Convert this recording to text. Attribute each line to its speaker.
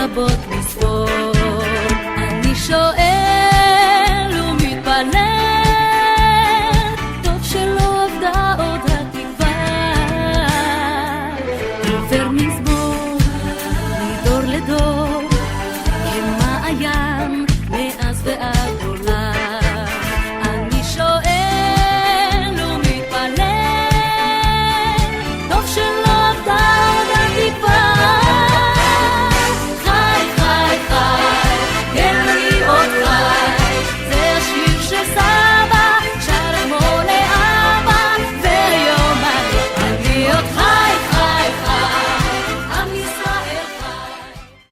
Speaker 1: רבות מספור. אני שואל ומתפלל, טוב שלא עבדה עוד התקווה. עובר מזמור מדור לדור, כמעיין מאז ועד.